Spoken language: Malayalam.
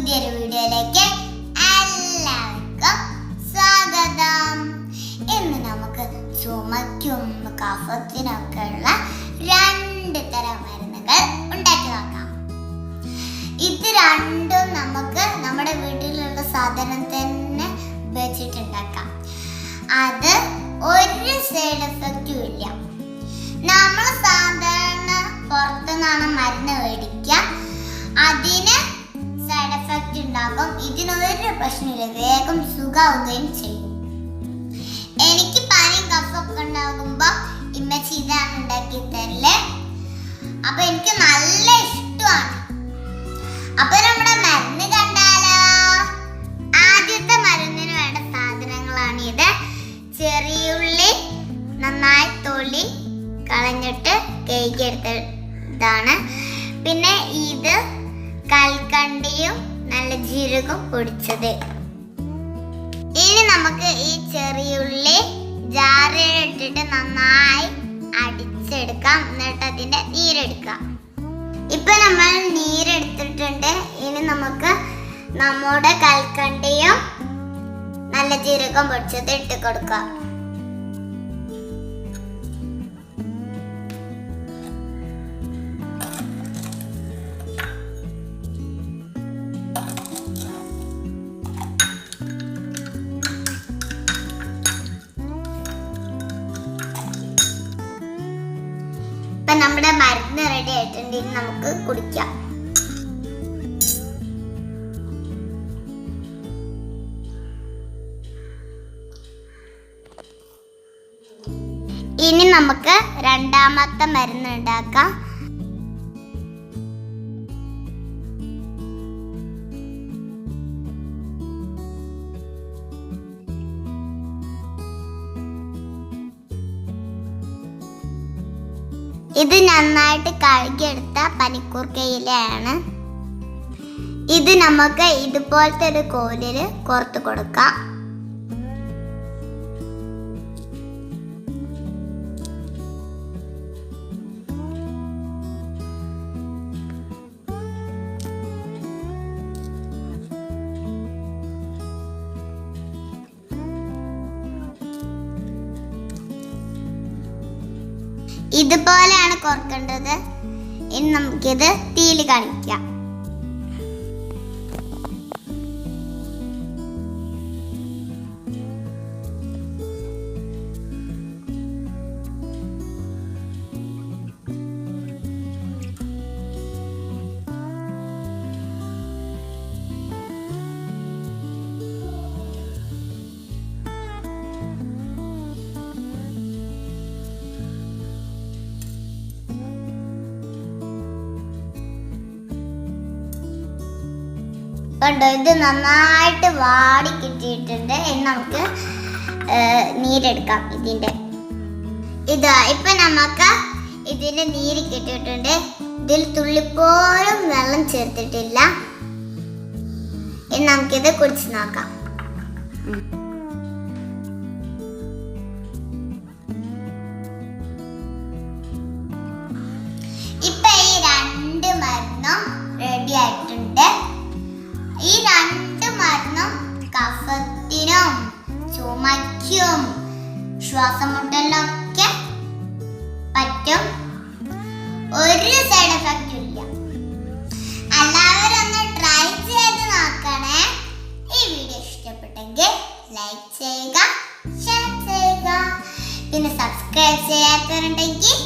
പുതിയൊരു വീഡിയോയിലേക്ക് എല്ലാവർക്കും സ്വാഗതം. ഇന്ന് നമുക്ക് ചുമയ്ക്കും കഫത്തിനൊക്കെ ഉള്ള 2 തരം മരുന്നുകൾ ഉണ്ടാക്കി നോക്കാം. ഇത് രണ്ടും നമുക്ക് നമ്മുടെ വീട്ടിലുള്ള സാധനം തന്നെ വെച്ചിട്ടുണ്ടാക്കാം. അത് ഒരു സൈഡ് എഫക്റ്റും ഇല്ല. നമ്മൾ സാധാരണ പുറത്തുനിന്നാണ് മരുന്ന് മേടിക്കുക, അതിന് സൈഡ് എഫക്റ്റ് ഉണ്ടാകും. ഇതിനൊരു പ്രശ്നമില്ല, വേഗം സുഖമാവുകയും ചെയ്യും. എനിക്ക് പനിയും കഫൊക്കെ ഉണ്ടാകുമ്പോ ഇമ്മച്ചി ഇതാണ് ഉണ്ടാക്കി തരല്. അപ്പൊ എനിക്ക് നല്ല ഇഷ്ടമാണ്. അപ്പൊ നമ്മുടെ മരുന്ന് കണ്ടാലോ? ആദ്യത്തെ മരുന്നിന് വേണ്ട സാധനങ്ങളാണ് ഇത്. ചെറിയുള്ളി നന്നായി തൊലി കളഞ്ഞിട്ട് കഴുകിയെടുത്തതാണ്. പിന്നെ ഇത് കൽക്കണ്ടിയും നല്ല ജീരകം പൊടിച്ചത്. ഇനി നമുക്ക് ഈ ചെറിയുള്ളി ജാറിലിട്ടിട്ട് നന്നായി അടിച്ചെടുക്കാം. എന്നിട്ട് അതിന്റെ നീരെടുക്കാം. ഇപ്പൊ നമ്മൾ നീരെടുത്തിട്ടുണ്ട്. ഇനി നമുക്ക് നമ്മുടെ കൽക്കണ്ടിയും നല്ല ജീരകം പൊടിച്ചത് ഇട്ട് കൊടുക്കാം. ഇപ്പൊ നമ്മുടെ മരുന്ന് റെഡി ആയിട്ടുണ്ട്. ഇനി നമുക്ക് കുടിക്കാം. ഇനി നമുക്ക് രണ്ടാമത്തെ മരുന്ന് ഉണ്ടാക്കാം. ഇത് നന്നായിട്ട് കഴുകിയെടുത്ത പനിക്കൂർക്കയിലയാണ്. ഇത് നമുക്ക് ഇതുപോലത്തെ ഒരു കോലില് കോർത്ത് കൊടുക്കാം. ഇതുപോലെയാണ് കോർക്കേണ്ടത്. ഇനി നമുക്കിത് തീയിൽ കാണിക്കാം. കണ്ടോ, ഇത് നന്നായിട്ട് വാടി കിട്ടിയിട്ടുണ്ട്. ഇനി നമുക്ക് നീരെടുക്കാം ഇതിന്റെ. ഇതാ ഇപ്പൊ നമുക്ക് ഇതിന്റെ നീര് കിട്ടിയിട്ടുണ്ട്. ഇതിൽ തുള്ളിപ്പോലും വെള്ളം ചേർത്തിട്ടില്ല. ഇനി നമുക്കിത് കുടിച്ച് നോക്കാം. ഇപ്പൊ ഈ 2 മരുന്നും റെഡി ആയിട്ടുണ്ട്. ഈ 2 മരുന്നും കഫത്തിനും ചുമയ്ക്കും ശ്വാസമുട്ടലിനൊക്കെ പറ്റും. ഒരു സൈഡ് എഫക്റ്റും ഇല്ല. എല്ലാവരും ഒന്ന് ട്രൈ ചെയ്ത് നോക്കണേ. ഈ വീഡിയോ ഇഷ്ടപ്പെട്ടെങ്കിൽ ലൈക്ക് ചെയ്യുക, ഷെയർ ചെയ്യുക. പിന്നെ സബ്സ്ക്രൈബ് ചെയ്യാത്തവരുണ്ടെങ്കിൽ